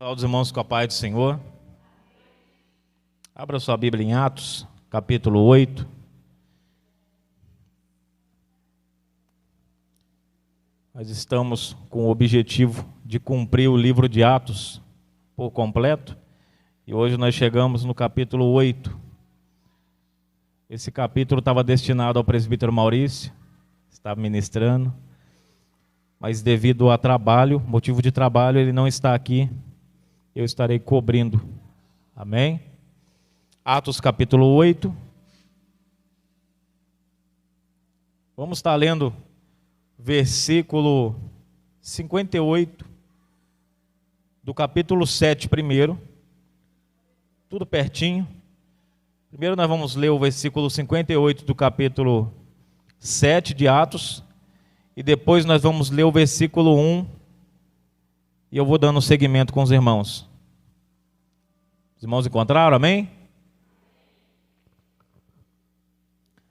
Saúde os irmãos com a paz do Senhor. Abra sua Bíblia em Atos, capítulo 8. Nós estamos com o objetivo de cumprir o livro de Atos por completo. E hoje nós chegamos no capítulo 8. Esse capítulo estava destinado ao presbítero Maurício, estava ministrando. Mas devido a trabalho, motivo de trabalho, ele não está aqui. Eu estarei cobrindo. Amém? Atos capítulo 8. Vamos estar lendo versículo 58 do capítulo 7 primeiro. Tudo pertinho. Primeiro nós vamos ler o versículo 58 do capítulo 7 de Atos. E depois nós vamos ler o versículo 1. E eu vou dando seguimento com os irmãos. Os irmãos encontraram, amém?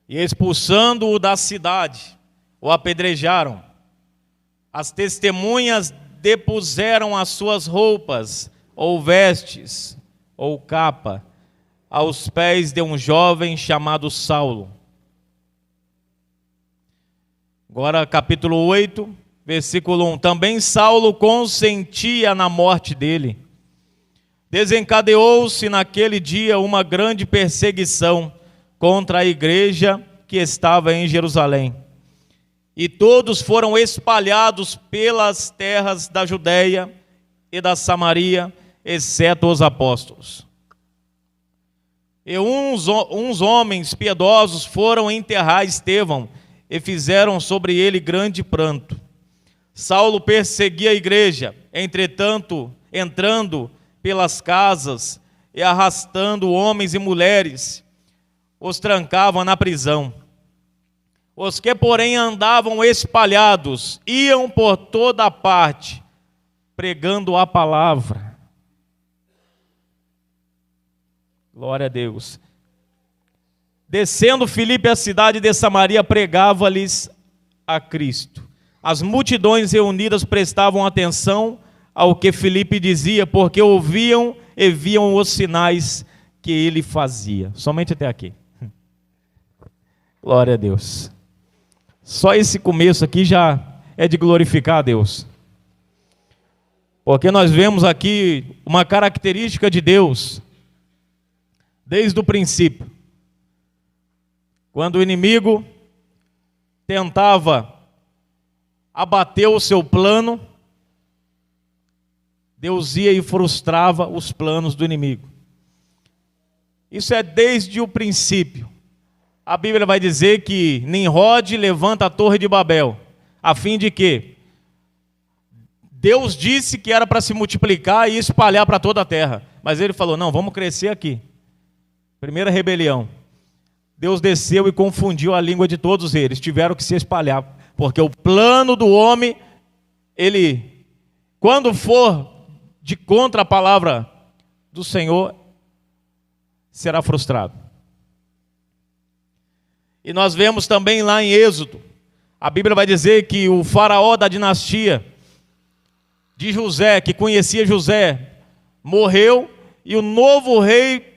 E expulsando-o da cidade, o apedrejaram. As testemunhas depuseram as suas roupas, ou vestes, ou capa, aos pés de um jovem chamado Saulo. Agora capítulo 8, versículo 1. Também Saulo consentia na morte dele. Desencadeou-se naquele dia uma grande perseguição contra a igreja que estava em Jerusalém. E todos foram espalhados pelas terras da Judeia e da Samaria, exceto os apóstolos. E uns homens piedosos foram enterrar Estevão e fizeram sobre ele grande pranto. Saulo perseguia a igreja, entretanto, entrando pelas casas e arrastando homens e mulheres, os trancavam na prisão. Os que, porém, andavam espalhados, iam por toda parte, pregando a palavra. Glória a Deus. Descendo Filipe à cidade de Samaria, pregava-lhes a Cristo. As multidões reunidas prestavam atenção ao que Filipe dizia, porque ouviam e viam os sinais que ele fazia. Somente até aqui. Glória a Deus. Só esse começo aqui já é de glorificar a Deus. Porque nós vemos aqui uma característica de Deus desde o princípio. Quando o inimigo tentava abater o seu plano, Deus ia e frustrava os planos do inimigo. Isso é desde o princípio. A Bíblia vai dizer que Nimrod levanta a torre de Babel, a fim de que Deus disse que era para se multiplicar e espalhar para toda a terra. Mas ele falou, não, vamos crescer aqui. Primeira rebelião. Deus desceu e confundiu a língua de todos eles, tiveram que se espalhar, porque o plano do homem, ele, quando for de contra a palavra do Senhor, será frustrado. E nós vemos também lá em Êxodo, a Bíblia vai dizer que o faraó da dinastia de José, que conhecia José, morreu, e o novo rei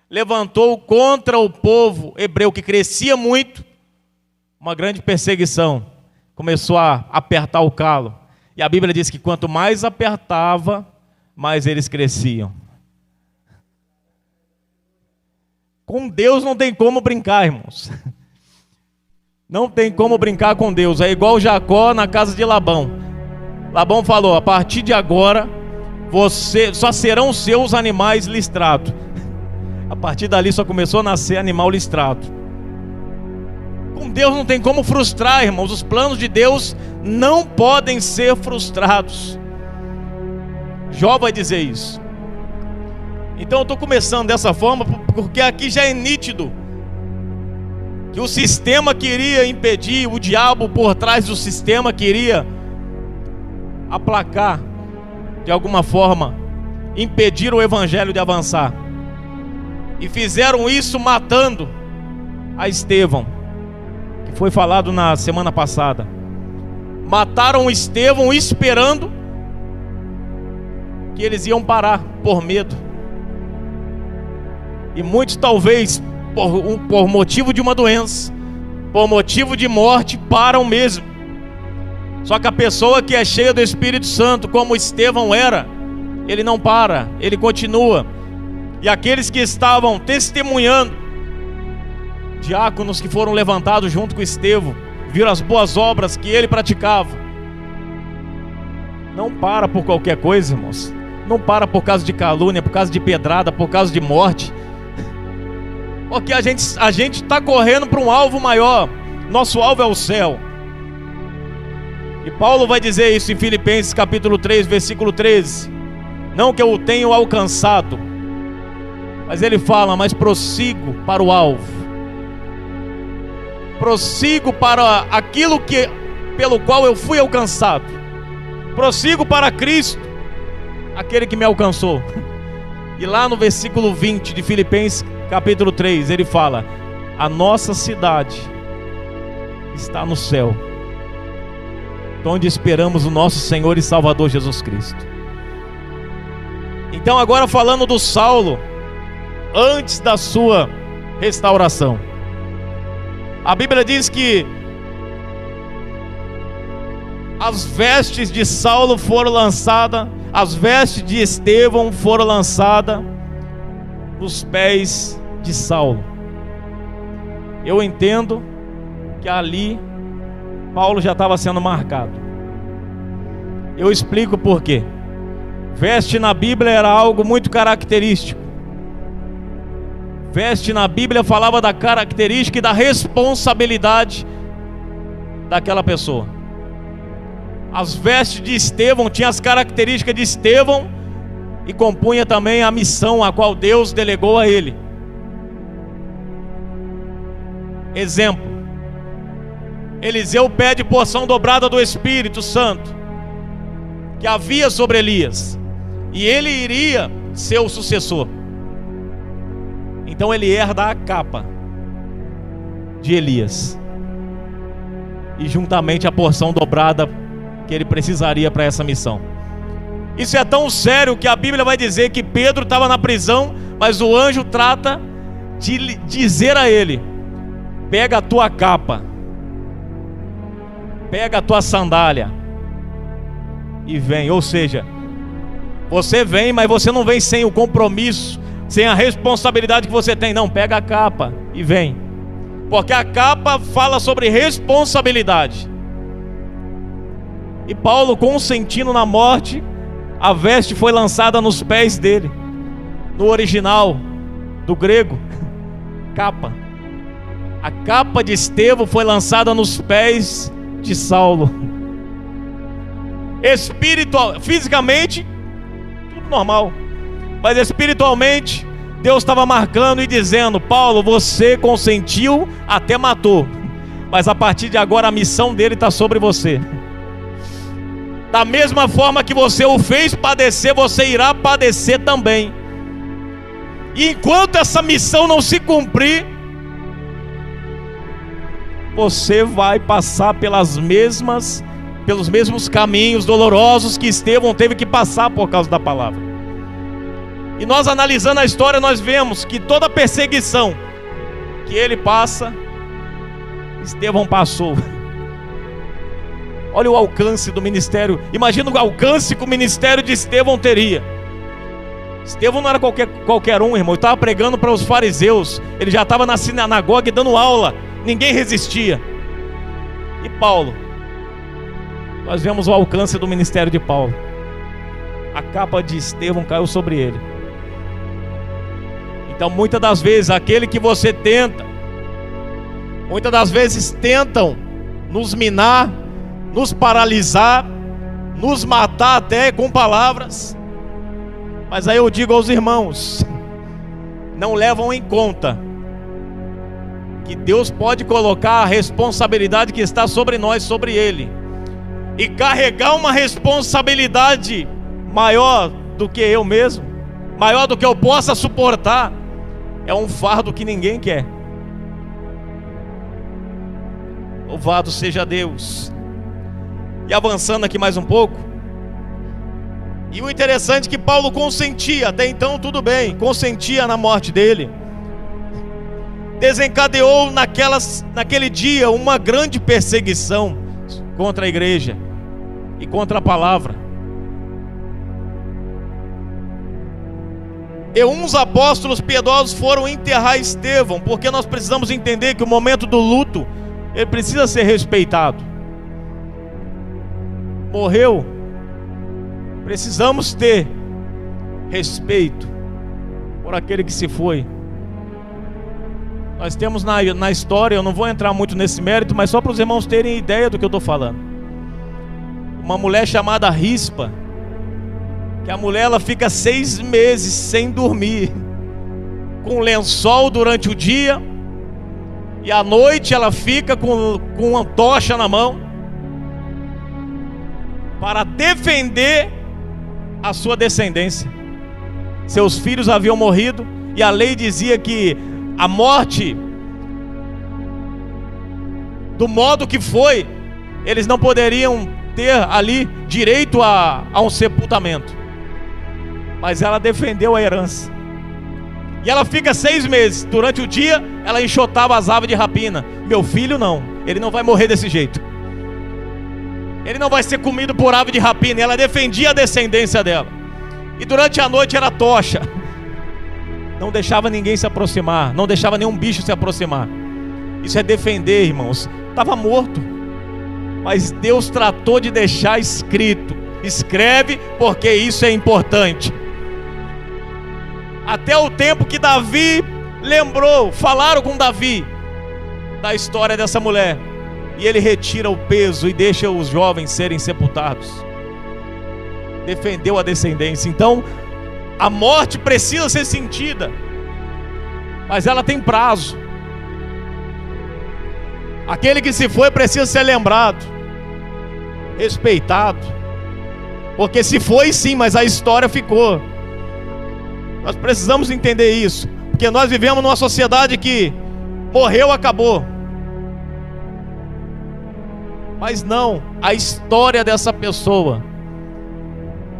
levantou contra o povo hebreu, que crescia muito, uma grande perseguição. Começou a apertar o calo. E a Bíblia diz que quanto mais apertava, mais eles cresciam. Com Deus não tem como brincar, irmãos. Não tem como brincar com Deus. É igual Jacó na casa de Labão. Labão falou, a partir de agora, só serão seus animais listrados. A partir dali só começou a nascer animal listrado. Com Deus não tem como frustrar, irmãos. Os planos de Deus não podem ser frustrados. Jó vai dizer isso. Então eu estou começando dessa forma, porque aqui já é nítido que o sistema queria impedir, o diabo por trás do sistema queria aplacar, de alguma forma, impedir o evangelho de avançar. E fizeram isso matando a Estevão, que foi falado na semana passada. Mataram Estevão esperando que eles iam parar por medo. E muitos talvez por motivo de uma doença, por motivo de morte, param mesmo. Só que a pessoa que é cheia do Espírito Santo, como Estevão era, ele não para, ele continua. E aqueles que estavam testemunhando, diáconos que foram levantados junto com Estevão, viram as boas obras que ele praticava. Não para por qualquer coisa, irmãos. Não para por causa de calúnia, por causa de pedrada, por causa de morte. Porque a gente está correndo para um alvo maior. Nosso alvo é o céu. E Paulo vai dizer isso em Filipenses capítulo 3, versículo 13. Não que eu o tenha alcançado, mas ele fala, mas prossigo para o alvo. Prossigo para aquilo pelo qual eu fui alcançado. Prossigo para Cristo, aquele que me alcançou. E lá no versículo 20 de Filipenses capítulo 3, ele fala: a nossa cidade está no céu, onde esperamos o nosso Senhor e Salvador Jesus Cristo. Então agora falando do Saulo, antes da sua restauração, a Bíblia diz que as vestes de Saulo foram lançadas, as vestes de Estevão foram lançadas nos pés de Saulo. Eu entendo que ali Paulo já estava sendo marcado. Eu explico por quê. Veste na Bíblia era algo muito característico. Veste na Bíblia falava da característica e da responsabilidade daquela pessoa. As vestes de Estevão tinham as características de Estevão e compunha também a missão a qual Deus delegou a ele. Exemplo: Eliseu pede porção dobrada do Espírito Santo que havia sobre Elias, e ele iria ser o sucessor. Então ele herda a capa de Elias e juntamente a porção dobrada que ele precisaria para essa missão. Isso é tão sério que a Bíblia vai dizer que Pedro estava na prisão, mas o anjo trata de dizer a ele: pega a tua capa, pega a tua sandália e vem. Ou seja, você vem, mas você não vem sem o compromisso, sem a responsabilidade que você tem. Não, pega a capa e vem. Porque a capa fala sobre responsabilidade. E Paulo, consentindo na morte, a veste foi lançada nos pés dele. No original do grego, capa. A capa de Estevão foi lançada nos pés de Saulo. Fisicamente, tudo normal. Mas espiritualmente, Deus estava marcando e dizendo: Paulo, você consentiu, até matou, mas a partir de agora a missão dele está sobre você. Da mesma forma que você o fez padecer, você irá padecer também. E enquanto essa missão não se cumprir, você vai passar pelos mesmos caminhos dolorosos que Estevão teve que passar por causa da palavra. E nós, analisando a história, nós vemos que toda perseguição que ele passa, Estevão passou. Olha o alcance do ministério. Imagina o alcance que o ministério de Estevão teria. Estevão não era qualquer um, irmão. Ele estava pregando para os fariseus. Ele já estava na sinagoga dando aula. Ninguém resistia. E Paulo, nós vemos o alcance do ministério de Paulo. A capa de Estevão caiu sobre ele. Então muitas das vezes aquele que você tenta, muitas das vezes tentam nos minar, nos paralisar, nos matar até com palavras. Mas aí eu digo aos irmãos, não levam em conta que Deus pode colocar a responsabilidade que está sobre nós, sobre ele, e carregar uma responsabilidade maior do que eu mesmo, maior do que eu possa suportar. É um fardo que ninguém quer. Louvado seja Deus. E avançando aqui mais um pouco, E o interessante é que Paulo consentia, até então tudo bem, consentia na morte dele. Desencadeou naquele dia uma grande perseguição contra a igreja e contra a palavra. E uns apóstolos piedosos foram enterrar Estevão, porque nós precisamos entender que o momento do luto, ele precisa ser respeitado. Morreu, precisamos ter respeito por aquele que se foi. Nós temos na história, eu não vou entrar muito nesse mérito, mas só para os irmãos terem ideia do que eu estou falando. Uma mulher chamada Rispa, que a mulher ela fica 6 meses sem dormir, com lençol durante o dia, e à noite ela fica com uma tocha na mão, para defender a sua descendência. Seus filhos haviam morrido, e a lei dizia que a morte, do modo que foi, eles não poderiam ter ali direito a um sepultamento. Mas ela defendeu a herança. E ela fica 6 meses. Durante o dia, ela enxotava as aves de rapina. Meu filho não, ele não vai morrer desse jeito. Ele não vai ser comido por ave de rapina. E ela defendia a descendência dela. E durante a noite era tocha. Não deixava ninguém se aproximar, não deixava nenhum bicho se aproximar. Isso é defender, irmãos. Estava morto, mas Deus tratou de deixar escrito: escreve, porque isso é importante. Até o tempo que Davi lembrou, falaram com Davi da história dessa mulher, e ele retira o peso e deixa os jovens serem sepultados. Defendeu a descendência. Então a morte precisa ser sentida, mas ela tem prazo. Aquele que se foi precisa ser lembrado, respeitado, porque se foi sim, mas a história ficou. Nós precisamos entender isso, porque nós vivemos numa sociedade que morreu, acabou. Mas não, a história dessa pessoa,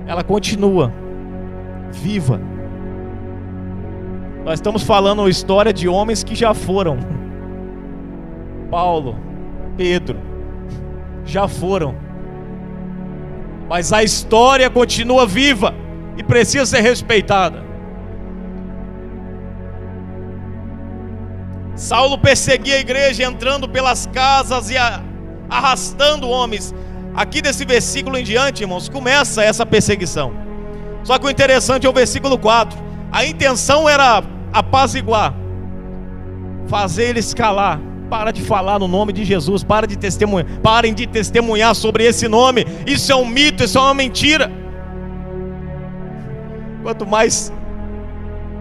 ela continua viva. Nós estamos falando a história de homens que já foram. Paulo, Pedro, já foram. Mas a história continua viva e precisa ser respeitada. Saulo perseguia a igreja, entrando pelas casas e arrastando homens. Aqui desse versículo em diante, irmãos, começa essa perseguição. Só que o interessante é o versículo 4. A intenção era apaziguar, fazer eles calar. Para de falar no nome de Jesus, parem de testemunhar sobre esse nome. Isso é um mito, isso é uma mentira. Quanto mais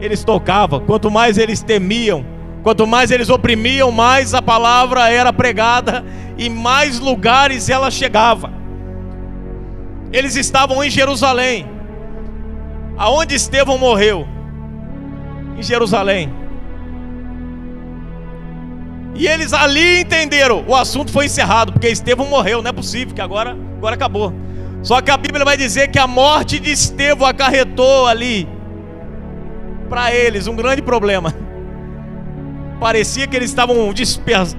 eles tocavam, quanto mais eles temiam, quanto mais eles oprimiam, mais a palavra era pregada e mais lugares ela chegava. Eles estavam em Jerusalém, aonde Estevão morreu, em Jerusalém. E eles ali entenderam, o assunto foi encerrado, porque Estevão morreu, não é possível, que agora acabou. Só que a Bíblia vai dizer que a morte de Estevão acarretou ali para eles um grande problema. Parecia que eles estavam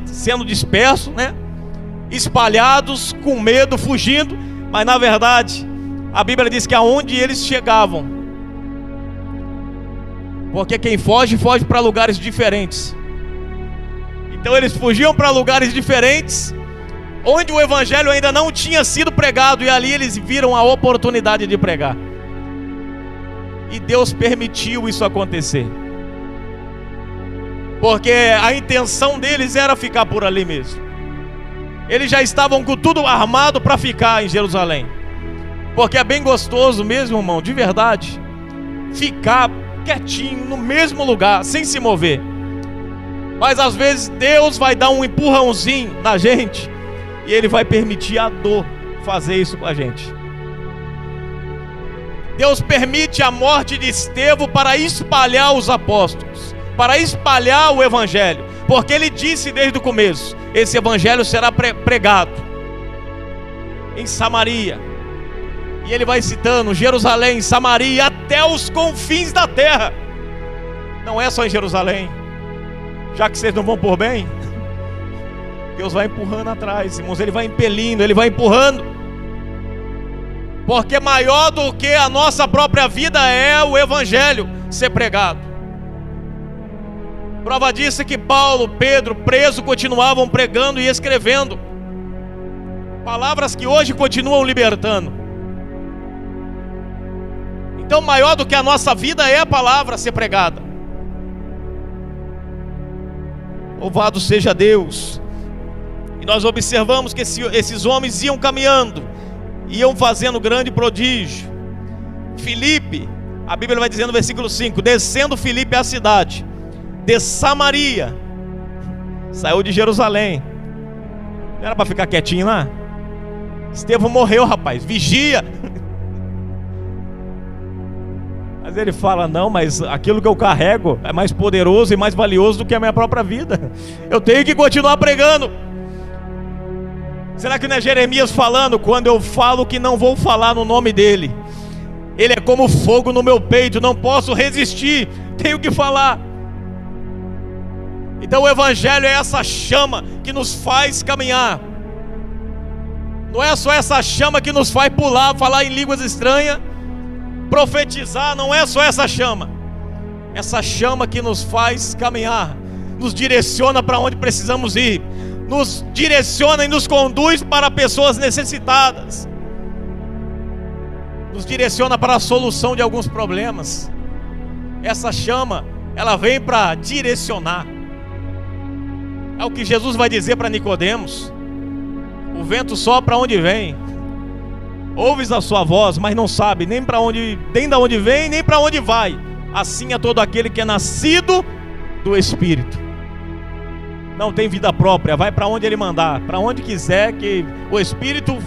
sendo dispersos, né? Espalhados, com medo, fugindo. Mas na verdade, a Bíblia diz que aonde eles chegavam, porque quem foge, foge para lugares diferentes. Então eles fugiam para lugares diferentes, onde o evangelho ainda não tinha sido pregado, e ali eles viram a oportunidade de pregar. E Deus permitiu isso acontecer, porque a intenção deles era ficar por ali mesmo. Eles já estavam com tudo armado para ficar em Jerusalém, porque é bem gostoso mesmo, irmão, de verdade, ficar quietinho no mesmo lugar, sem se mover. Mas às vezes Deus vai dar um empurrãozinho na gente, e Ele vai permitir a dor fazer isso com a gente. Deus permite a morte de Estevão para espalhar os apóstolos, para espalhar o evangelho, porque Ele disse desde o começo: esse evangelho será pregado em Samaria, E ele vai citando Jerusalém, Samaria, até os confins da terra. Não é só em Jerusalém. Já que vocês não vão por bem, Deus vai empurrando atrás, irmãos. Ele vai impelindo, Ele vai empurrando. Porque maior do que a nossa própria vida é o Evangelho ser pregado. Prova disso é que Paulo, Pedro, preso, continuavam pregando e escrevendo palavras que hoje continuam libertando. Então maior do que a nossa vida é a palavra ser pregada. Louvado seja Deus. E nós observamos que esses homens iam caminhando, iam fazendo grande prodígio. Filipe, a Bíblia vai dizer no versículo 5: descendo Filipe à cidade de Samaria, saiu de Jerusalém. Não era para ficar quietinho lá? Estevão morreu, rapaz, vigia. Mas ele fala: não, mas aquilo que eu carrego é mais poderoso e mais valioso do que a minha própria vida. Eu tenho que continuar pregando. Será que não é Jeremias falando? Quando eu falo que não vou falar no nome dele, ele é como fogo no meu peito, não posso resistir, tenho que falar. Então o Evangelho é essa chama que nos faz caminhar. Não é só essa chama que nos faz pular, falar em línguas estranhas, profetizar. Não é só essa chama. Essa chama que nos faz caminhar, nos direciona para onde precisamos ir, nos direciona e nos conduz para pessoas necessitadas, nos direciona para a solução de alguns problemas. Essa chama, ela vem para direcionar. É o que Jesus vai dizer para Nicodemos: o vento sopra onde vem, ouves a sua voz, mas não sabe nem para onde, nem de onde vem, nem para onde vai. Assim é todo aquele que é nascido do Espírito. Não tem vida própria, vai para onde Ele mandar, para onde quiser que o Espírito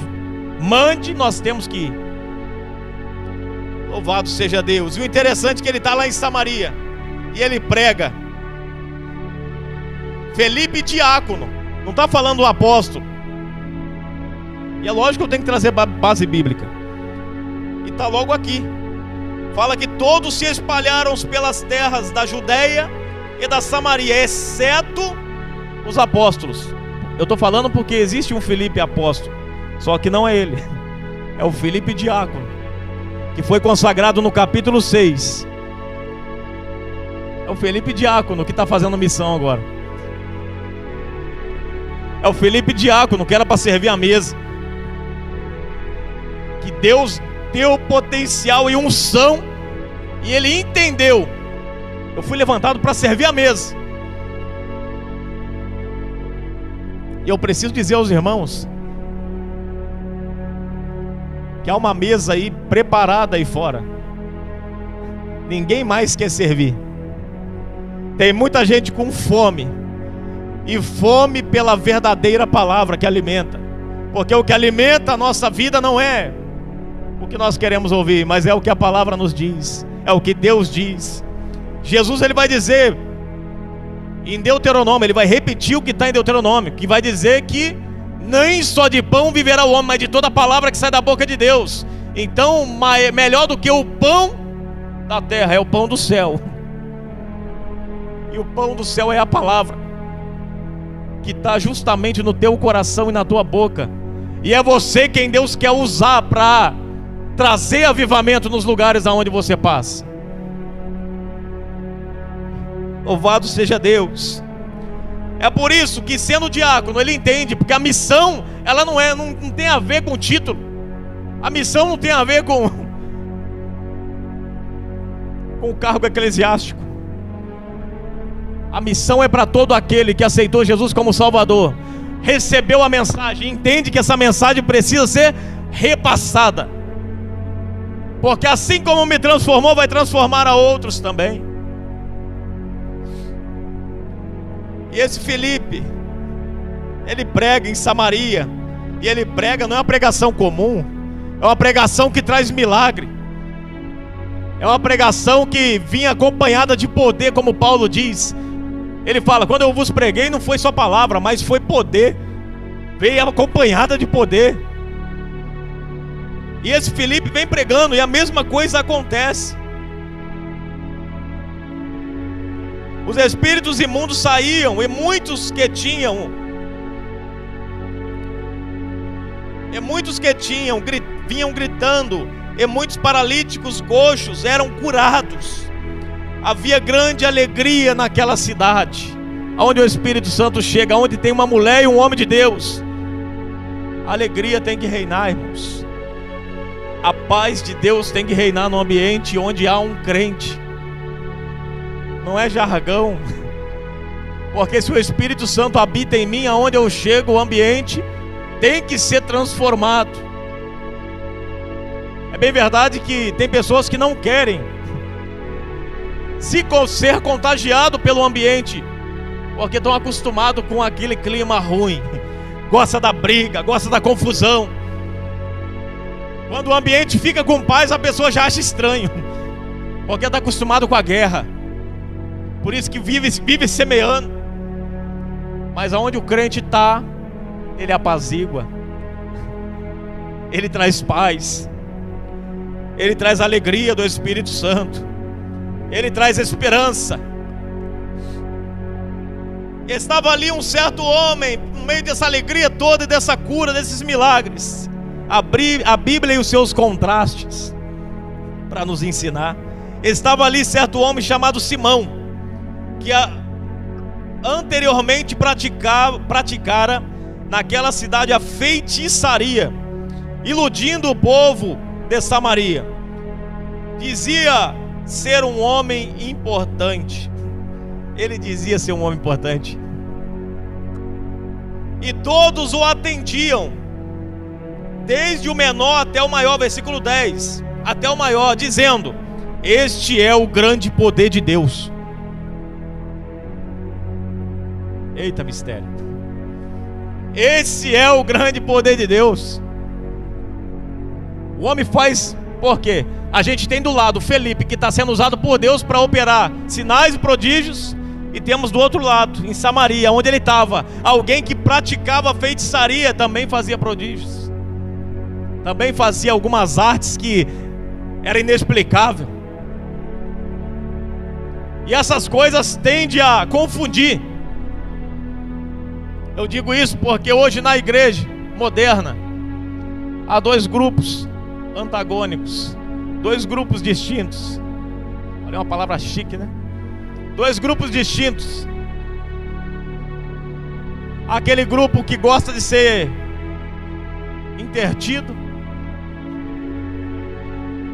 mande, nós temos que ir. Louvado seja Deus. E o interessante é que ele está lá em Samaria e ele prega. Felipe diácono, não está falando o apóstolo. E é lógico que eu tenho que trazer base bíblica. E está logo aqui. Fala que todos se espalharam pelas terras da Judeia e da Samaria, exceto os apóstolos. Eu estou falando porque existe um Felipe apóstolo, só que não é ele. É o Felipe diácono, que foi consagrado no capítulo 6. É o Felipe diácono que está fazendo missão agora. É o Felipe diácono que era para servir a mesa, que Deus deu potencial e unção, e ele entendeu: eu fui levantado para servir a mesa. E eu preciso dizer aos irmãos que há uma mesa aí preparada aí fora. Ninguém mais quer servir. Tem muita gente com fome, e fome pela verdadeira palavra que alimenta. Porque o que alimenta a nossa vida não é o que nós queremos ouvir, mas é o que a palavra nos diz, é o que Deus diz. Jesus, ele vai dizer em Deuteronômio, ele vai repetir o que está em Deuteronômio, que vai dizer que nem só de pão viverá o homem, mas de toda a palavra que sai da boca de Deus. Então, melhor do que o pão da terra é o pão do céu. E o pão do céu é a palavra, que está justamente no teu coração e na tua boca. E é você quem Deus quer usar para trazer avivamento nos lugares aonde você passa. Louvado seja Deus. É por isso que, sendo diácono, ele entende, porque a missão, ela não tem a ver com o título. A missão não tem a ver com o cargo eclesiástico. A missão é para todo aquele que aceitou Jesus como Salvador, recebeu a mensagem, entende que essa mensagem precisa ser repassada, porque assim como me transformou, vai transformar a outros também. E esse Felipe, ele prega em Samaria, e ele prega, não é uma pregação comum, é uma pregação que traz milagre, é uma pregação que vinha acompanhada de poder, como Paulo diz. Ele fala: quando eu vos preguei, não foi só palavra, mas foi poder, veio acompanhada de poder. E esse Filipe vem pregando e a mesma coisa acontece. Os espíritos imundos saíam, e muitos que tinham vinham gritando, e muitos paralíticos coxos eram curados. Havia grande alegria naquela cidade, onde o Espírito Santo chega, onde tem uma mulher e um homem de Deus. A alegria tem que reinar, irmãos. A paz de Deus tem que reinar no ambiente onde há um crente. Não é jargão, porque se o Espírito Santo habita em mim, aonde eu chego, o ambiente tem que ser transformado. É bem verdade que tem pessoas que não querem ser contagiado pelo ambiente, porque estão acostumados com aquele clima ruim, gosta da briga, gosta da confusão. Quando o ambiente fica com paz, a pessoa já acha estranho, porque está acostumado com a guerra. Por isso que vive semeando. Mas aonde o crente está, ele apazigua, ele traz paz, ele traz alegria do Espírito Santo, ele traz esperança. Estava ali um certo homem, no meio dessa alegria toda e dessa cura, desses milagres. A Bíblia e os seus contrastes para nos ensinar. Estava ali certo homem chamado Simão, que anteriormente praticara naquela cidade a feitiçaria, iludindo o povo de Samaria. Dizia ser um homem importante. Ele dizia ser um homem importante, e todos o atendiam, desde o menor até o maior. Versículo 10, até o maior, dizendo: este é o grande poder de Deus. Eita mistério. Esse é o grande poder de Deus. O homem faz, por quê? A gente tem do lado Felipe, que está sendo usado por Deus para operar sinais e prodígios. E temos do outro lado, em Samaria, onde ele estava, alguém que praticava feitiçaria, também fazia prodígios, também fazia algumas artes que era inexplicável. E essas coisas tendem a confundir. Eu digo isso porque hoje na igreja moderna há dois grupos antagônicos, dois grupos distintos. Olha, uma palavra chique, né? Dois grupos distintos. Aquele grupo que gosta de ser intertido,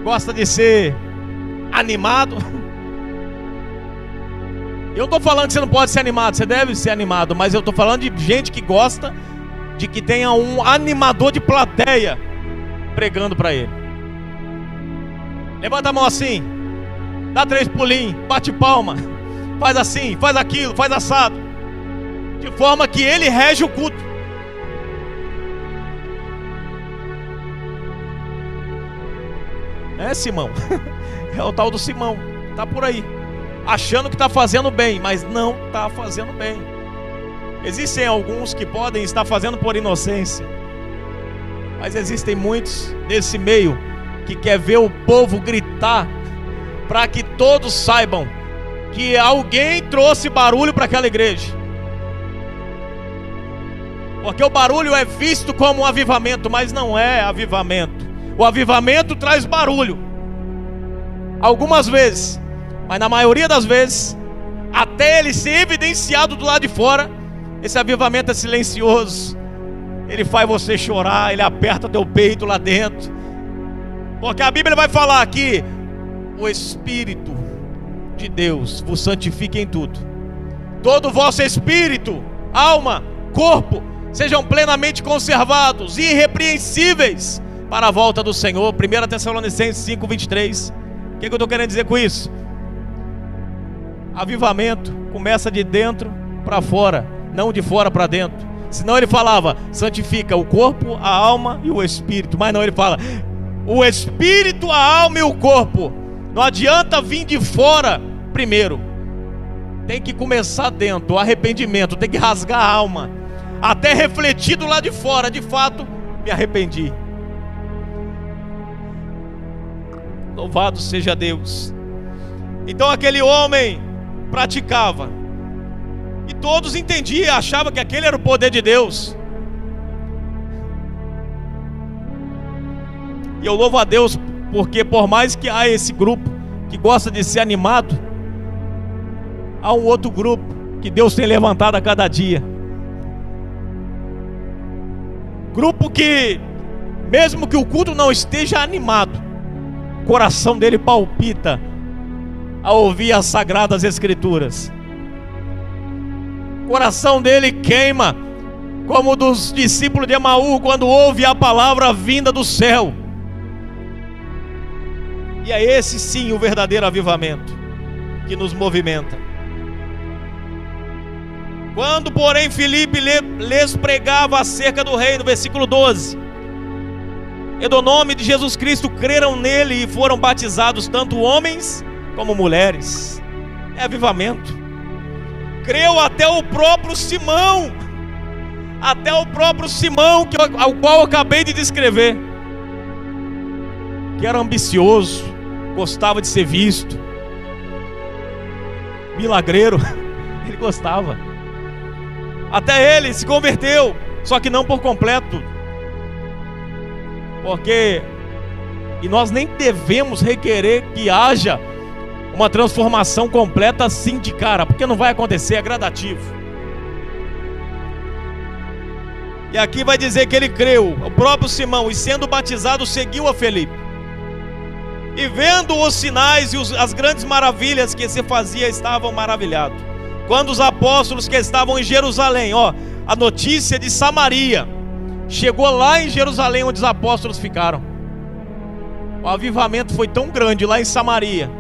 gosta de ser animado. Eu não estou falando que você não pode ser animado, você deve ser animado, mas eu estou falando de gente que gosta de que tenha um animador de plateia pregando para ele. Levanta a mão assim, dá 3 pulinhos, bate palma, faz assim, faz aquilo, faz assado, de forma que ele rege o culto. É, Simão, é o tal do Simão, tá por aí, achando que está fazendo bem, mas não está fazendo bem. Existem alguns que podem estar fazendo por inocência, mas existem muitos nesse meio que quer ver o povo gritar para que todos saibam que alguém trouxe barulho para aquela igreja, porque o barulho é visto como um avivamento, mas não é avivamento. O avivamento traz barulho algumas vezes, mas na maioria das vezes, até ele ser evidenciado do lado de fora, esse avivamento é silencioso. Ele faz você chorar, ele aperta teu peito lá dentro, porque a Bíblia vai falar que o Espírito de Deus vos santifica em tudo, todo o vosso espírito, alma, corpo sejam plenamente conservados e irrepreensíveis para a volta do Senhor. 1 Tessalonicenses 5:23. O que eu estou querendo dizer com isso? Avivamento começa de dentro para fora, não de fora para dentro. Senão ele falava, santifica o corpo, a alma e o espírito. Mas não, ele fala, o espírito, a alma e o corpo. Não adianta vir de fora primeiro, tem que começar dentro. O arrependimento tem que rasgar a alma, até refletir do lado de fora. De fato, me arrependi. Louvado seja Deus. Então aquele homem praticava, e todos entendiam, achavam que aquele era o poder de Deus. E eu louvo a Deus, porque por mais que há esse grupo que gosta de ser animado, há um outro grupo que Deus tem levantado a cada dia. Grupo que, mesmo que o culto não esteja animado, o coração dele palpita ao ouvir as sagradas escrituras. O coração dele queima, como o dos discípulos de Emaú, quando ouve a palavra vinda do céu. E é esse sim o verdadeiro avivamento que nos movimenta. Quando, porém, Filipe lhes pregava acerca do reino, versículo 12, e do nome de Jesus Cristo creram nele e foram batizados tanto homens como mulheres. É avivamento. Creu até o próprio Simão, ao qual eu acabei de descrever, que era ambicioso, gostava de ser visto, milagreiro, ele gostava. Até ele se converteu, só que não por completo, porque, e nós nem devemos requerer que haja uma transformação completa assim de cara, porque não vai acontecer, é gradativo. E aqui vai dizer que ele creu, o próprio Simão, e sendo batizado seguiu a Felipe, e vendo os sinais e as grandes maravilhas que se fazia, estavam maravilhados. Quando os apóstolos que estavam em Jerusalém, a notícia de Samaria chegou lá em Jerusalém, onde os apóstolos ficaram. O avivamento foi tão grande lá em Samaria,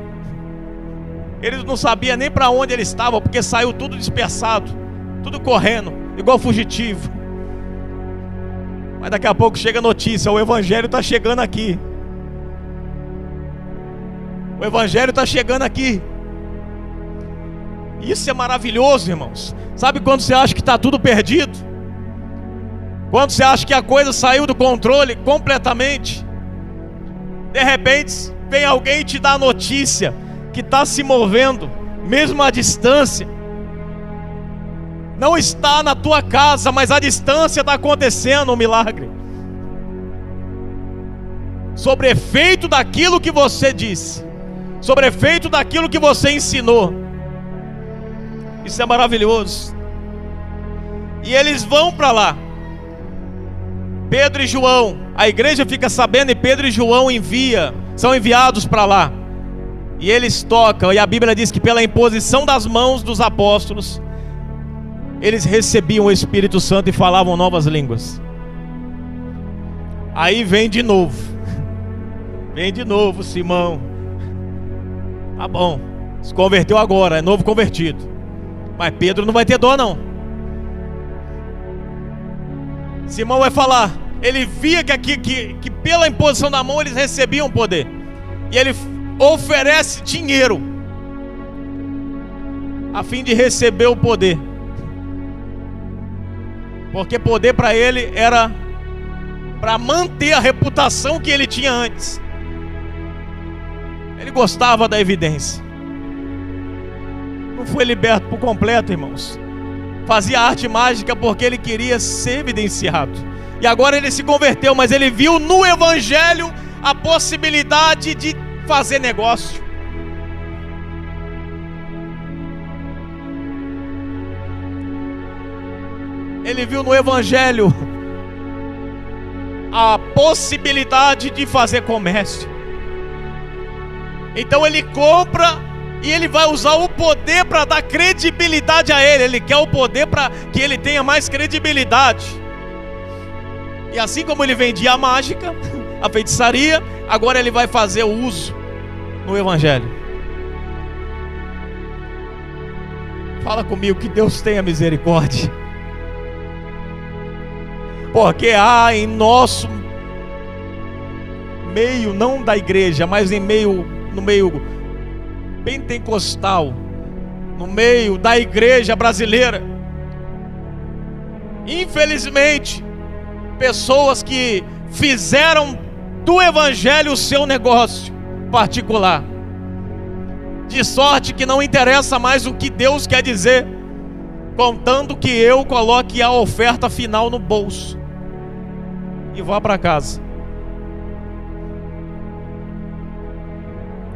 eles não sabiam nem para onde eles estavam, porque saiu tudo dispersado, tudo correndo, igual fugitivo. Mas daqui a pouco chega a notícia: o evangelho está chegando aqui. O evangelho está chegando aqui. Isso é maravilhoso, irmãos. Sabe quando você acha que está tudo perdido? Quando você acha que a coisa saiu do controle completamente, de repente vem alguém te dar a notícia que está se movendo, mesmo à distância. Não está na tua casa, mas à distância está acontecendo um milagre. Sobre efeito daquilo que você disse, sobre efeito daquilo que você ensinou. Isso é maravilhoso. E eles vão para lá. Pedro e João, a igreja fica sabendo, e Pedro e João são enviados para lá. E eles tocam, e a Bíblia diz que pela imposição das mãos dos apóstolos, eles recebiam o Espírito Santo e falavam novas línguas. Aí vem de novo Simão. Tá bom, se converteu agora, é novo convertido. Mas Pedro não vai ter dó não. Simão vai falar. Ele via que pela imposição da mão eles recebiam poder. E ele oferece dinheiro a fim de receber o poder. Porque poder para ele era para manter a reputação que ele tinha antes. Ele gostava da evidência. Não foi liberto por completo, irmãos. Fazia arte mágica porque ele queria ser evidenciado. E agora ele se converteu, mas ele viu no evangelho a possibilidade de fazer negócio. Ele viu no evangelho a possibilidade de fazer comércio. Então ele compra e ele vai usar o poder para dar credibilidade a ele. Ele quer o poder para que ele tenha mais credibilidade. E assim como ele vendia a mágica, a feitiçaria, agora ele vai fazer o uso no evangelho. Fala comigo, que Deus tenha misericórdia. Porque há em nosso meio, não da igreja, mas no meio pentecostal, no meio da igreja brasileira, infelizmente, pessoas que fizeram do evangelho o seu negócio, particular. De sorte que não interessa mais o que Deus quer dizer, contando que eu coloque a oferta final no bolso e vá para casa.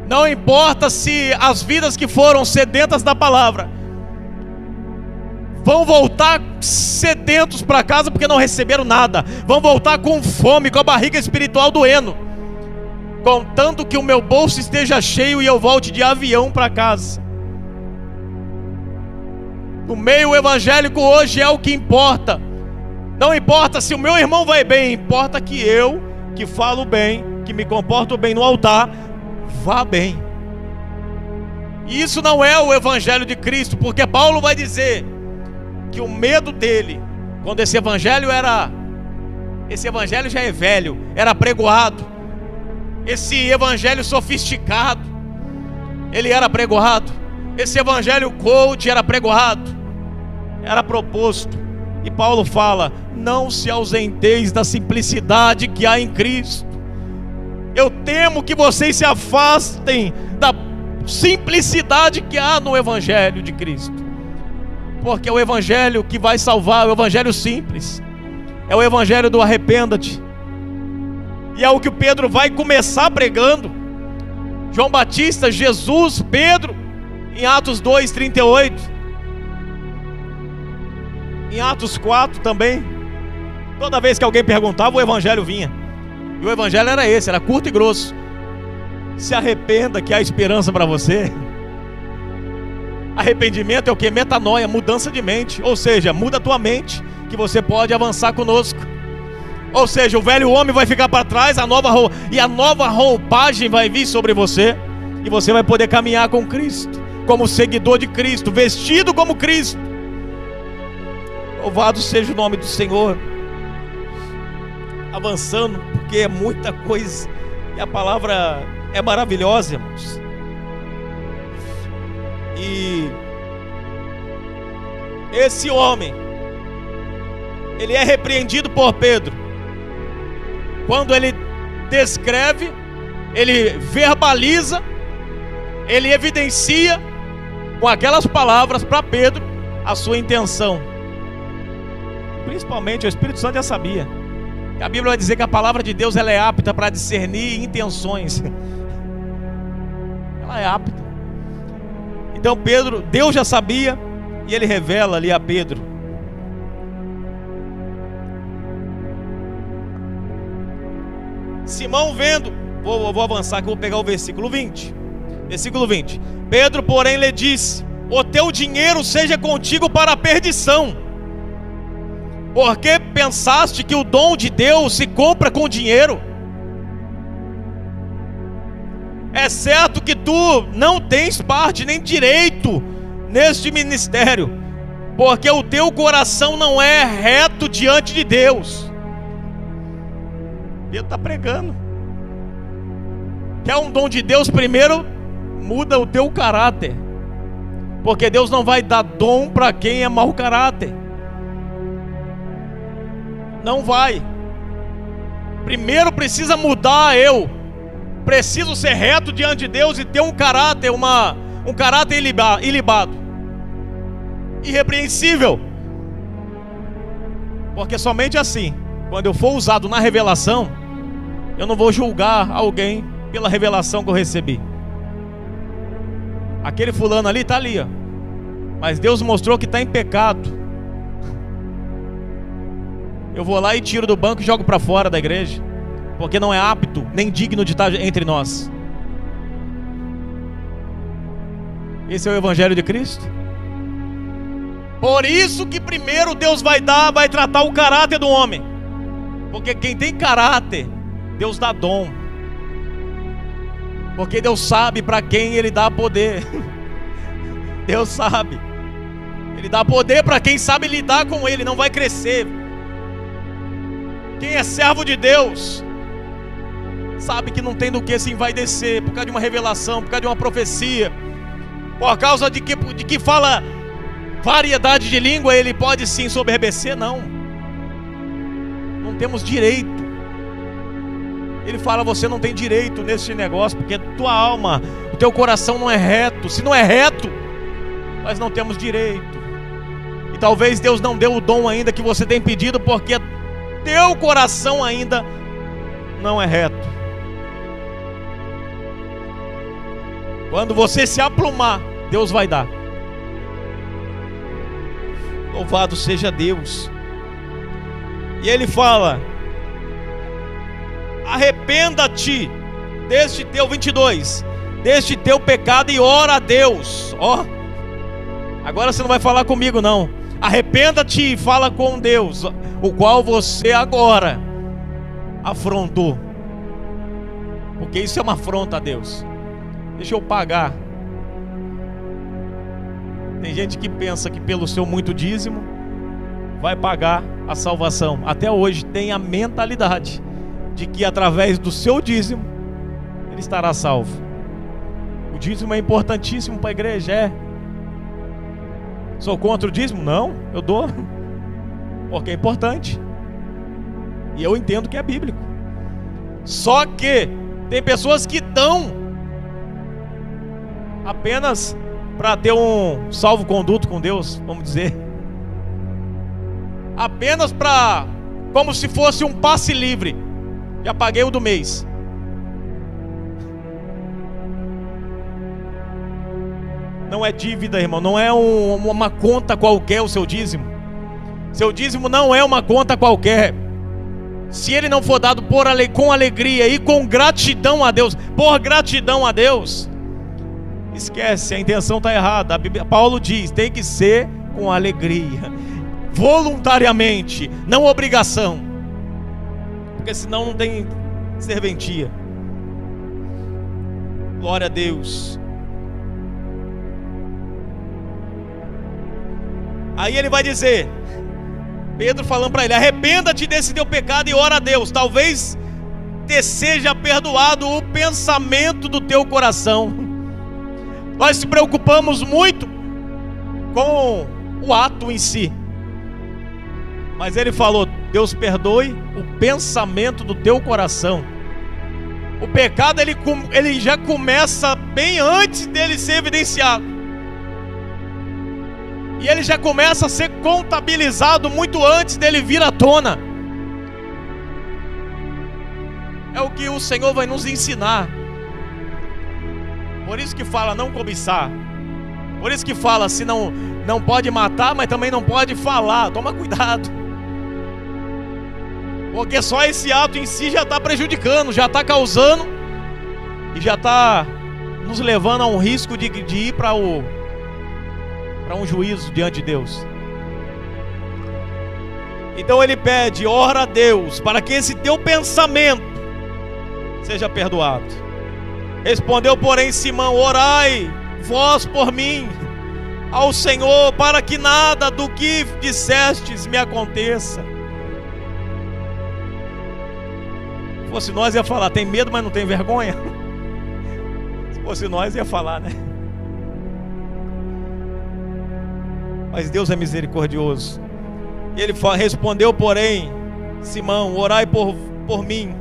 Não importa se as vidas que foram sedentas da palavra vão voltar sedentos para casa porque não receberam nada, vão voltar com fome, com a barriga espiritual doendo, contando que o meu bolso esteja cheio e eu volte de avião para casa. No meio evangélico hoje é o que importa. Não importa se o meu irmão vai bem, importa que eu, que falo bem, que me comporto bem no altar, vá bem. E isso não é o evangelho de Cristo, porque Paulo vai dizer que o medo dele, quando esse evangelho já é velho, era pregoado, esse evangelho sofisticado, ele era pregoado, esse evangelho coach era pregoado, era proposto. E Paulo fala: não se ausenteis da simplicidade que há em Cristo. Eu temo que vocês se afastem da simplicidade que há no evangelho de Cristo, porque é o evangelho que vai salvar, é o evangelho simples, é o evangelho do arrependa-te. E é o que o Pedro vai começar pregando. João Batista, Jesus, Pedro, em Atos 2:38, em Atos 4 também. Toda vez que alguém perguntava, o evangelho vinha. E o evangelho era esse, era curto e grosso: se arrependa que há esperança para você. Arrependimento é o que? Metanoia, mudança de mente. Ou seja, muda a tua mente, que você pode avançar conosco. Ou seja, o velho homem vai ficar para trás, a nova roupagem vai vir sobre você, e você vai poder caminhar com Cristo, como seguidor de Cristo, vestido como Cristo. Louvado seja o nome do Senhor. Avançando, porque é muita coisa, e a palavra é maravilhosa, irmãos. E esse homem, ele é repreendido por Pedro. Quando ele descreve, ele verbaliza, ele evidencia com aquelas palavras para Pedro a sua intenção. Principalmente o Espírito Santo já sabia. A Bíblia vai dizer que a palavra de Deus, ela é apta para discernir intenções. Ela é apta. Então Pedro, Deus já sabia, e ele revela ali a Pedro. Simão vendo, vou avançar que eu vou pegar o versículo 20. Versículo 20. Pedro, porém, lhe disse: o teu dinheiro seja contigo para a perdição, porque pensaste que o dom de Deus se compra com dinheiro? É certo que tu não tens parte nem direito neste ministério, porque o teu coração não é reto diante de Deus. Pedro está pregando. Quer um dom de Deus? Primeiro muda o teu caráter, porque Deus não vai dar dom para quem é mau caráter. Não vai. Primeiro precisa mudar eu. Preciso ser reto diante de Deus e ter um caráter, um caráter ilibado, irrepreensível. Porque somente assim, quando eu for usado na revelação, eu não vou julgar alguém pela revelação que eu recebi. Aquele fulano ali está ali, ó, mas Deus mostrou que está em pecado. Eu vou lá e tiro do banco e jogo para fora da igreja, porque não é apto nem digno de estar entre nós. Esse é o evangelho de Cristo. Por isso que primeiro Deus vai tratar o caráter do homem, porque quem tem caráter, Deus dá dom, porque Deus sabe para quem Ele dá poder. Deus sabe, Ele dá poder para quem sabe lidar com Ele, não vai crescer. Quem é servo de Deus sabe que não tem do que se envaidecer por causa de uma revelação, por causa de uma profecia, por causa de que fala variedade de língua, ele pode se ensoberbecer. Não temos direito. Ele fala: você não tem direito nesse negócio, porque tua alma, o teu coração não é reto. Se não é reto, nós não temos direito. E talvez Deus não deu o dom ainda que você tem pedido, porque teu coração ainda não é reto. Quando você se aplumar, Deus vai dar. Louvado seja Deus. E ele fala: arrependa-te deste teu 22, deste teu pecado e ora a Deus. Ó, agora você não vai falar comigo não. Arrependa-te e fala com Deus, o qual você agora afrontou. Porque isso é uma afronta a Deus. Deixa eu pagar. Tem gente que pensa que pelo seu muito dízimo vai pagar a salvação. Até hoje tem a mentalidade de que através do seu dízimo ele estará salvo. O dízimo é importantíssimo para a igreja, é. Sou contra o dízimo? Não, eu dou, porque é importante. E eu entendo que é bíblico. Só que tem pessoas que dão apenas para ter um salvo-conduto com Deus, vamos dizer. Apenas para, como se fosse um passe livre. Já paguei o do mês. Não é dívida, irmão. Não é uma conta qualquer o seu dízimo. Seu dízimo não é uma conta qualquer. Se ele não for dado com alegria e com gratidão a Deus, por gratidão a Deus, esquece, a intenção está errada. Paulo diz, tem que ser com alegria, voluntariamente, não obrigação, porque senão não tem serventia. Glória a Deus. Aí ele vai dizer, Pedro falando para ele: arrependa-te desse teu pecado e ora a Deus, talvez te seja perdoado o pensamento do teu coração. Nós se preocupamos muito com o ato em si, mas ele falou: Deus perdoe o pensamento do teu coração. O pecado ele já começa bem antes dele ser evidenciado. E ele já começa a ser contabilizado muito antes dele vir à tona. É o que o Senhor vai nos ensinar. Por isso que fala não cobiçar. Por isso que fala se não pode matar, mas também não pode falar. Toma cuidado. Porque só esse ato em si já está prejudicando, já está causando e já está nos levando a um risco de ir para um juízo diante de Deus. Então ele pede: ora a Deus para que esse teu pensamento seja perdoado. Respondeu, porém, Simão: orai vós por mim ao Senhor, para que nada do que dissestes me aconteça. Se fosse nós, ia falar: tem medo, mas não tem vergonha? Se fosse nós, ia falar, né? Mas Deus é misericordioso. Ele respondeu, porém, Simão: orai por mim.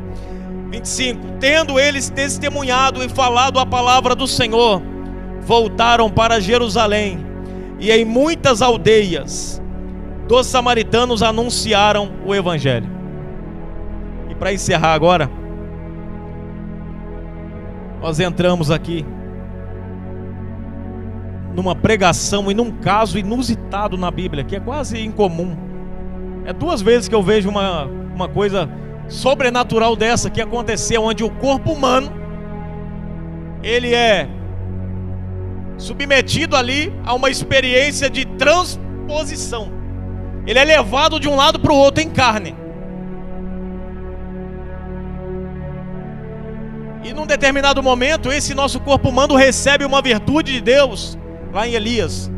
25. Tendo eles testemunhado e falado a palavra do Senhor, voltaram para Jerusalém, e em muitas aldeias dos samaritanos anunciaram o evangelho. E para encerrar agora, nós entramos aqui numa pregação e num caso inusitado na Bíblia, que é quase incomum. É 2 vezes que eu vejo uma coisa sobrenatural dessa que aconteceu, onde o corpo humano ele é submetido ali a uma experiência de transposição. Ele é levado de um lado para o outro em carne. E num determinado momento, esse nosso corpo humano recebe uma virtude de Deus, lá em Elias.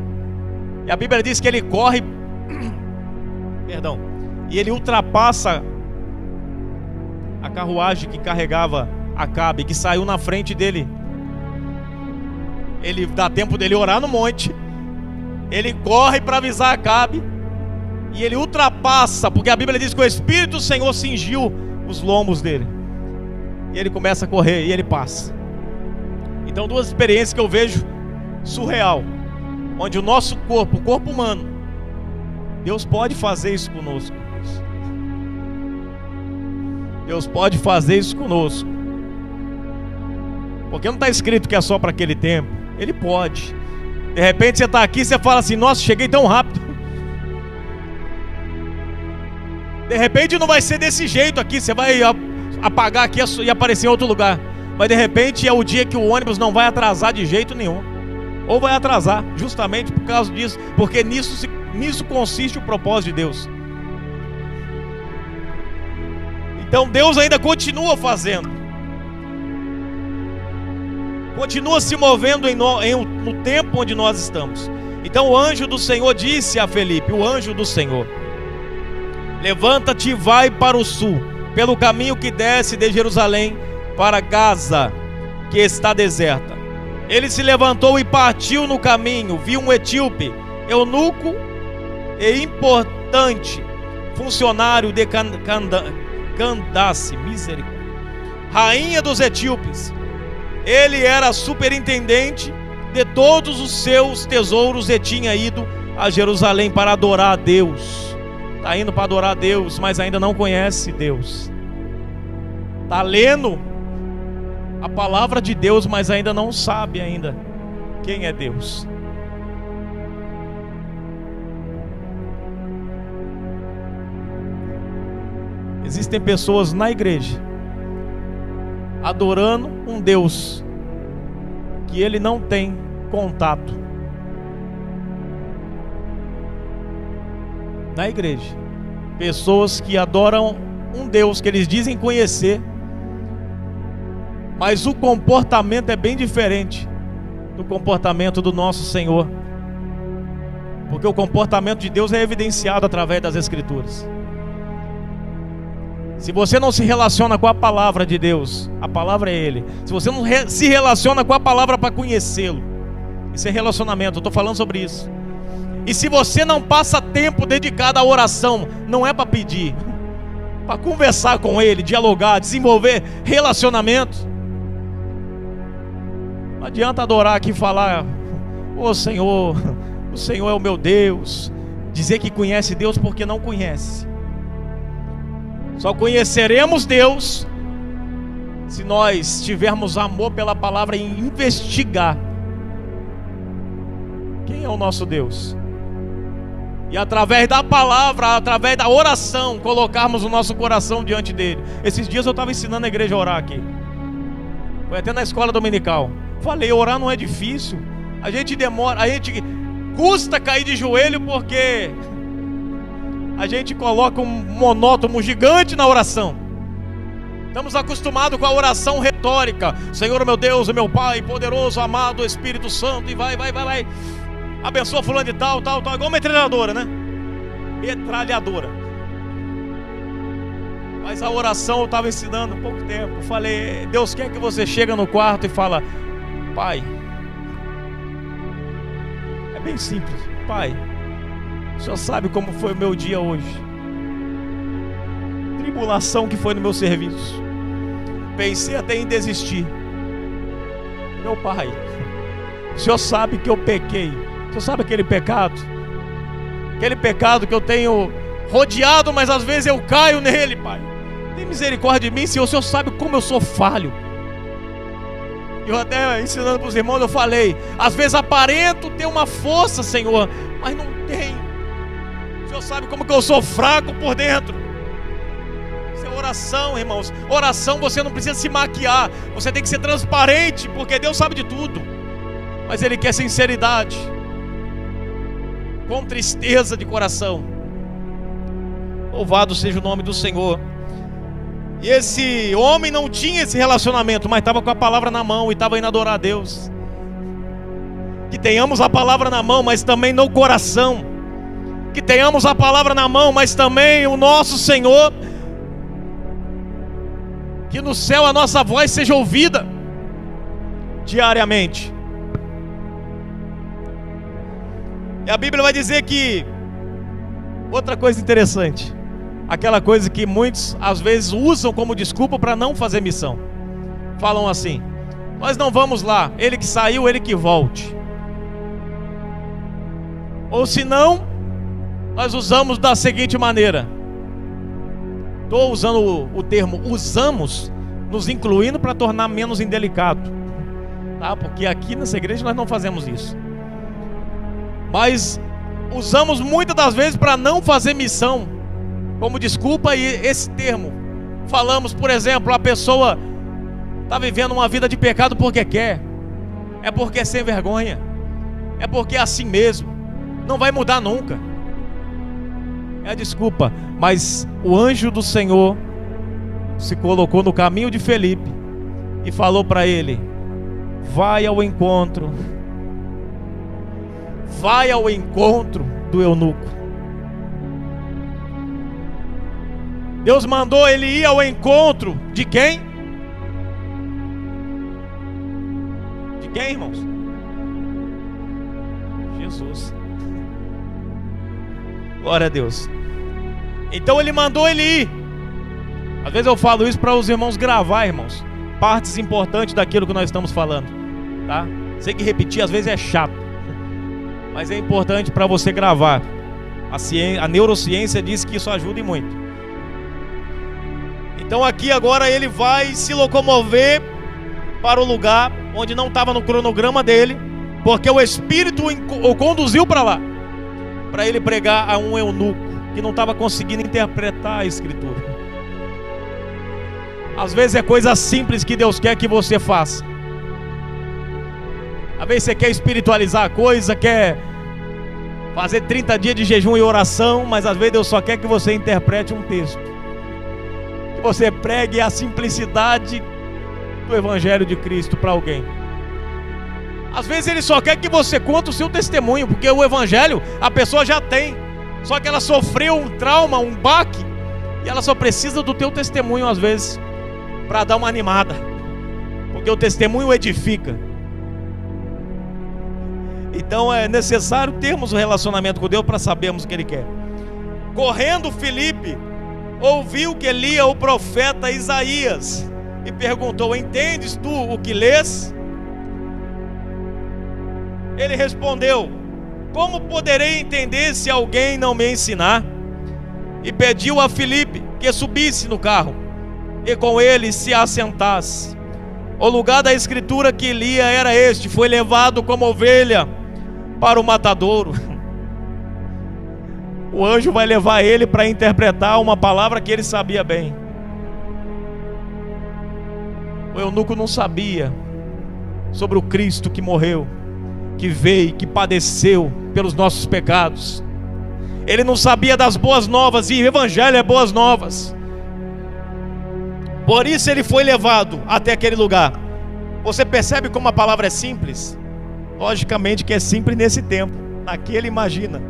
E a Bíblia diz que ele corre, e ele ultrapassa a carruagem que carregava Acabe, que saiu na frente dele. Ele dá tempo dele orar no monte. Ele corre para avisar Acabe, e ele ultrapassa, porque a Bíblia diz que o Espírito do Senhor cingiu os lombos dele. E ele começa a correr e ele passa. Então, duas experiências que eu vejo surreal, onde o nosso corpo, o corpo humano, Deus pode fazer isso conosco. Deus pode fazer isso conosco. Porque não está escrito que é só para aquele tempo. Ele pode. De repente você está aqui e você fala assim: nossa, cheguei tão rápido. De repente não vai ser desse jeito aqui. Você vai apagar aqui e aparecer em outro lugar. Mas de repente é o dia que o ônibus não vai atrasar de jeito nenhum. Ou vai atrasar, justamente por causa disso. Porque nisso consiste o propósito de Deus. Então Deus ainda continua fazendo. Continua se movendo no tempo onde nós estamos. Então o anjo do Senhor disse a Felipe, o anjo do Senhor: levanta-te e vai para o sul, pelo caminho que desce de Jerusalém para Gaza, que está deserta. Ele se levantou e partiu no caminho. Viu um etíope, eunuco e importante, funcionário de Candace, misericórdia, rainha dos etíopes. Ele era superintendente de todos os seus tesouros e tinha ido a Jerusalém para adorar a Deus. Está indo para adorar a Deus, mas ainda não conhece Deus. Está lendo a palavra de Deus, mas ainda não sabe ainda quem é Deus. Existem pessoas na igreja adorando um Deus que ele não tem contato. Na igreja, pessoas que adoram um Deus que eles dizem conhecer, mas o comportamento é bem diferente do comportamento do nosso Senhor, porque o comportamento de Deus é evidenciado através das Escrituras. Se você não se relaciona com a palavra de Deus, a palavra é Ele. Se você não se relaciona com a palavra para conhecê-lo, isso é relacionamento, eu estou falando sobre isso. E se você não passa tempo dedicado à oração, não é para pedir, para conversar com Ele, dialogar, desenvolver relacionamento. Não adianta adorar aqui e falar: ô Senhor, o Senhor é o meu Deus. Dizer que conhece Deus porque não conhece. Só conheceremos Deus se nós tivermos amor pela palavra e investigar quem é o nosso Deus. E através da palavra, através da oração, colocarmos o nosso coração diante dele. Esses dias eu estava ensinando a igreja a orar aqui. Foi até na escola dominical. Falei, orar não é difícil. A gente demora, a gente custa cair de joelho porque a gente coloca um monótono gigante na oração. Estamos acostumados com a oração retórica: Senhor meu Deus, meu Pai, poderoso, amado, Espírito Santo, e vai. Abençoa fulano de tal, igual metralhadora, né? Metralhadora. Mas a oração eu estava ensinando há pouco tempo. Falei, Deus quer que você chegue no quarto e fala: Pai, é bem simples, Pai, o Senhor sabe como foi o meu dia hoje, tribulação que foi no meu serviço, pensei até em desistir. Meu Pai, o Senhor sabe que eu pequei. O Senhor sabe aquele pecado que eu tenho rodeado, mas às vezes eu caio nele, Pai. Tem misericórdia de mim, Senhor. O Senhor sabe como eu sou falho. Eu até ensinando para os irmãos, eu falei: às vezes aparento ter uma força, Senhor, mas não tenho. O Senhor sabe como que eu sou fraco por dentro. Isso é oração, irmãos. Oração, você não precisa se maquiar. Você tem que ser transparente, porque Deus sabe de tudo. Mas Ele quer sinceridade, com tristeza de coração. Louvado seja o nome do Senhor. E esse homem não tinha esse relacionamento, mas estava com a palavra na mão e estava indo adorar a Deus. Que tenhamos a palavra na mão, mas também no coração. Que tenhamos a palavra na mão, mas também o nosso Senhor. Que no céu a nossa voz seja ouvida diariamente. E a Bíblia vai dizer que outra coisa interessante, aquela coisa que muitos às vezes usam como desculpa para não fazer missão. falam assim: nós não vamos lá, ele que saiu, ele que volte. Ou se não, nós usamos da seguinte maneira. Estou usando o termo usamos, nos incluindo para tornar menos indelicado, tá? Porque aqui nessa igreja nós não fazemos isso. Mas usamos muitas das vezes para não fazer missão como desculpa, e esse termo falamos, por exemplo, a pessoa está vivendo uma vida de pecado porque quer, é porque é sem vergonha, é porque é assim mesmo, não vai mudar nunca. É a desculpa. Mas o anjo do Senhor se colocou no caminho de Felipe e falou para ele: vai ao encontro do eunuco. Deus mandou ele ir ao encontro de quem? De quem, irmãos? Jesus. Glória a Deus. Então ele mandou ele ir. Às vezes eu falo isso para os irmãos gravar, irmãos, partes importantes daquilo que nós estamos falando, tá? Sei que repetir às vezes é chato, mas é importante para você gravar. A neurociência diz que isso ajuda e muito. Então aqui agora ele vai se locomover para o lugar onde não estava no cronograma dele, porque o Espírito o conduziu para lá, para ele pregar a um eunuco que não estava conseguindo interpretar a Escritura. Às vezes é coisa simples que Deus quer que você faça. Às vezes você quer espiritualizar a coisa, quer fazer 30 dias de jejum e oração, mas às vezes Deus só quer que você interprete um texto, que você pregue a simplicidade do Evangelho de Cristo para alguém. Às vezes Ele só quer que você conte o seu testemunho, porque o Evangelho a pessoa já tem, só que ela sofreu um trauma, um baque, e ela só precisa do teu testemunho às vezes para dar uma animada, porque o testemunho edifica. Então é necessário termos um relacionamento com Deus para sabermos o que Ele quer. Correndo, Felipe ouviu que lia o profeta Isaías e perguntou: entendes tu o que lês? Ele respondeu: como poderei entender se alguém não me ensinar? E pediu a Felipe que subisse no carro e com ele se assentasse. O lugar da escritura que lia era este: foi levado como ovelha para o matadouro. O anjo vai levar ele para interpretar uma palavra que ele sabia bem. O eunuco não sabia sobre o Cristo que morreu, que veio, que padeceu pelos nossos pecados. Ele não sabia das boas novas, e o Evangelho é boas novas. Por isso ele foi levado até aquele lugar. Você percebe como a palavra é simples? Logicamente que é simples nesse tempo. Naquele, imagina.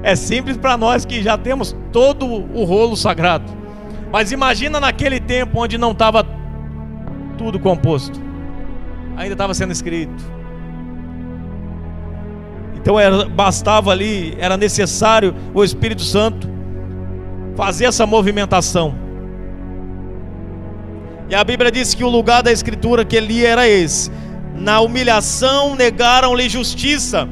É simples para nós que já temos todo o rolo sagrado. Mas imagina naquele tempo onde não estava tudo composto, ainda estava sendo escrito. Então bastava ali, era necessário o Espírito Santo fazer essa movimentação. E a Bíblia diz que o lugar da escritura que ele lia era esse: na humilhação negaram-lhe justiça.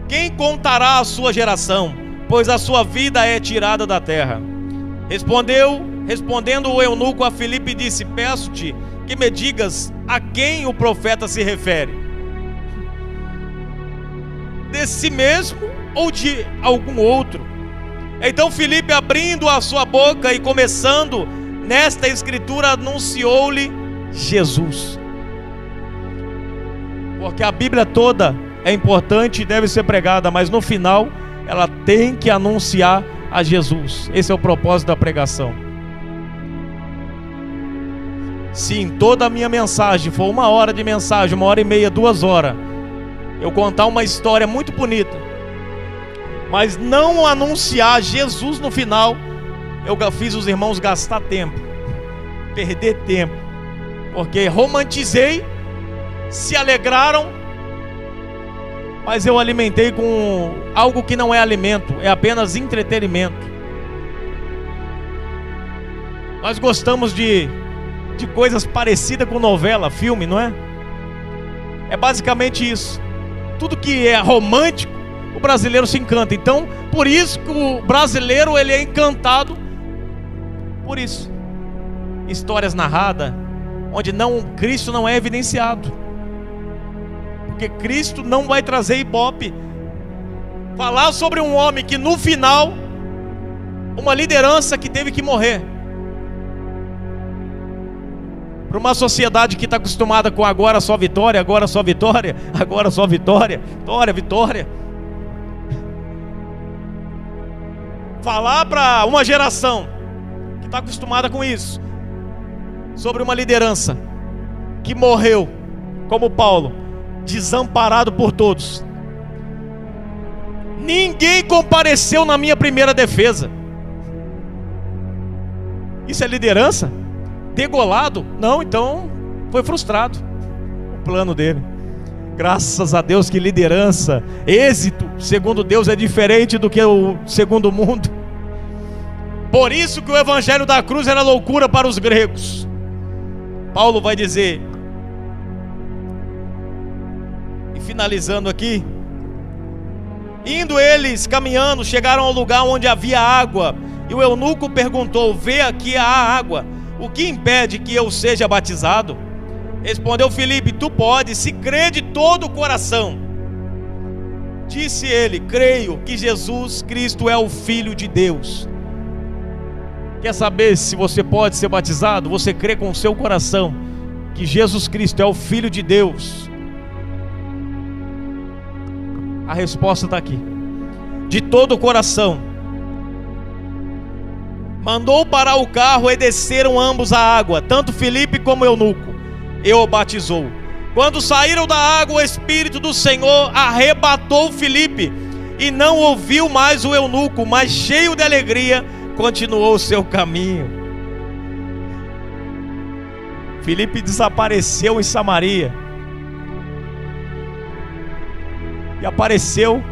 Quem contará a sua geração? Pois a sua vida é tirada da terra. Respondendo o eunuco a Filipe, disse: peço-te que me digas a quem o profeta se refere. De si mesmo ou de algum outro? Então Filipe, abrindo a sua boca e começando nesta escritura, anunciou-lhe Jesus. Porque a Bíblia toda é importante e deve ser pregada, mas no final ela tem que anunciar a Jesus. Esse é o propósito da pregação. Se em toda a minha mensagem for 1 hora de mensagem, 1h30, 2 horas, eu contar uma história muito bonita, mas não anunciar Jesus no final, eu fiz os irmãos gastar tempo, perder tempo, porque romantizei, se alegraram, mas eu alimentei com algo que não é alimento, é apenas entretenimento. Nós gostamos de de coisas parecidas com novela, filme, não é? É basicamente isso. Tudo que é romântico, o brasileiro se encanta. Então, por isso que o brasileiro ele é encantado por isso. Histórias narradas onde Cristo não é evidenciado. Porque Cristo não vai trazer ibope. Falar sobre um homem que no final, uma liderança que teve que morrer. Para uma sociedade que está acostumada com agora só vitória, agora só vitória, agora só vitória, vitória, vitória. Falar para uma geração que está acostumada com isso, sobre uma liderança que morreu, como Paulo, desamparado por todos. Ninguém compareceu na minha primeira defesa. Isso é liderança? Degolado? Não, então foi frustrado o plano dele. Graças a Deus que liderança, êxito, segundo Deus, é diferente do que o segundo o mundo. Por isso que o evangelho da cruz era loucura para os gregos. Paulo vai dizer, e finalizando aqui, indo eles caminhando, chegaram ao lugar onde havia água, e o eunuco perguntou: vê aqui a água, o que impede que eu seja batizado? Respondeu Filipe: tu podes, se crê de todo o coração. Disse ele: creio que Jesus Cristo é o Filho de Deus. Quer saber se você pode ser batizado? Você crê com o seu coração que Jesus Cristo é o Filho de Deus? A resposta está aqui. De todo o coração. Mandou parar o carro e desceram ambos a água, tanto Filipe como eunuco, e o batizou. Quando saíram da água, o Espírito do Senhor arrebatou Filipe, e não ouviu mais o eunuco, mas cheio de alegria, continuou o seu caminho. Filipe desapareceu em Samaria e apareceu,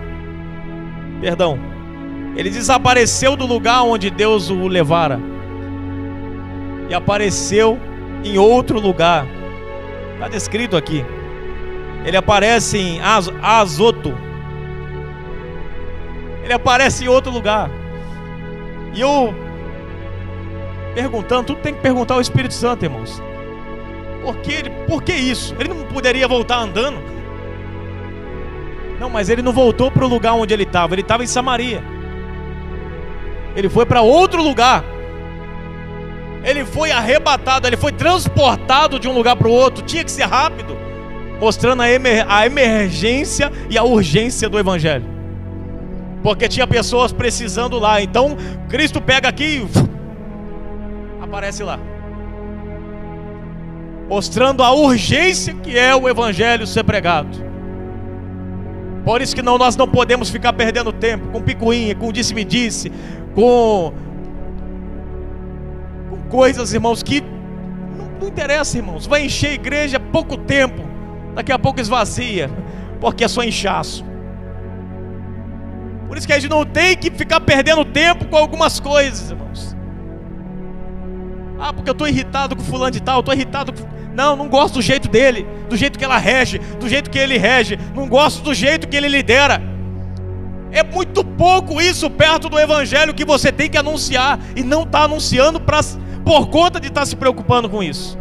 ele desapareceu do lugar onde Deus o levara e apareceu em outro lugar. Está descrito aqui. Ele aparece em Azoto. Ele aparece em outro lugar. E eu perguntando, tudo tem que perguntar ao Espírito Santo, irmãos. Por que isso? Ele não poderia voltar andando? Não, mas ele não voltou para o lugar onde ele estava em Samaria. Ele foi para outro lugar. Ele foi arrebatado, ele foi transportado de um lugar para o outro. Tinha que ser rápido, mostrando a emergência e a urgência do evangelho, porque tinha pessoas precisando lá. Então Cristo pega aqui e aparece lá, mostrando a urgência que é o evangelho ser pregado. Por isso que nós não podemos ficar perdendo tempo com picuinha, com disse-me-disse, com coisas, irmãos, que não interessa, irmãos. Vai encher a igreja pouco tempo, daqui a pouco esvazia, porque é só inchaço. Por isso que a gente não tem que ficar perdendo tempo com algumas coisas, irmãos. Porque eu estou irritado com fulano de tal, estou irritado com... Não gosto do jeito dele, do jeito que ela rege, do jeito que ele rege. Não gosto do jeito que ele lidera. É muito pouco isso perto do evangelho que você tem que anunciar, e não está anunciando por conta de estar se preocupando com isso.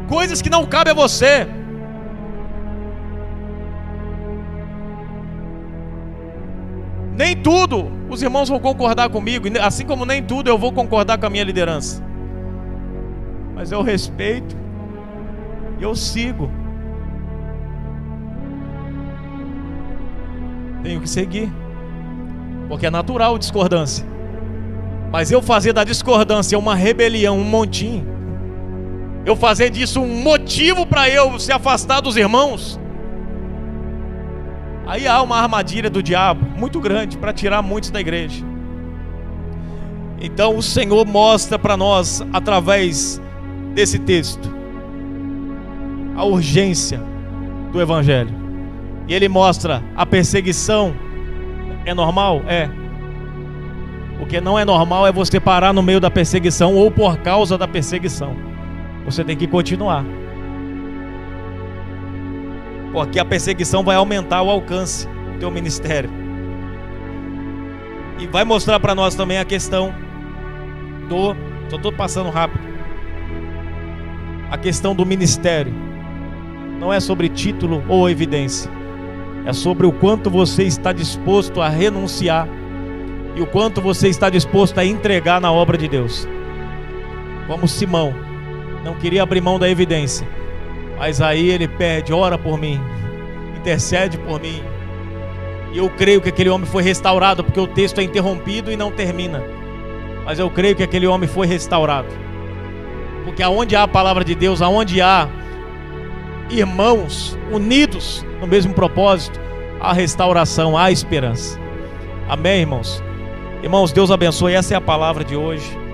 Coisas que não cabem a você. Nem tudo os irmãos vão concordar comigo, assim como nem tudo eu vou concordar com a minha liderança. Mas eu respeito e eu sigo. Tenho que seguir, porque é natural discordância. Mas eu fazer da discordância uma rebelião, um montinho, eu fazer disso um motivo para eu se afastar dos irmãos, aí há uma armadilha do diabo muito grande para tirar muitos da igreja. Então o Senhor mostra para nós, através desse texto, a urgência do evangelho. E ele mostra: a perseguição é normal? É. O que não é normal é você parar no meio da perseguição ou por causa da perseguição. Você tem que continuar. Porque a perseguição vai aumentar o alcance do teu ministério. E vai mostrar para nós também a questão do... Só estou passando rápido. A questão do ministério. Não é sobre título ou evidência. É sobre o quanto você está disposto a renunciar e o quanto você está disposto a entregar na obra de Deus. Como Simão, não queria abrir mão da evidência, mas aí ele pede: ora por mim, intercede por mim. E eu creio que aquele homem foi restaurado, porque o texto é interrompido e não termina. Mas eu creio que aquele homem foi restaurado. Porque aonde há a palavra de Deus, aonde há irmãos unidos no mesmo propósito, há restauração, há esperança. Amém, irmãos? Irmãos, Deus abençoe. Essa é a palavra de hoje.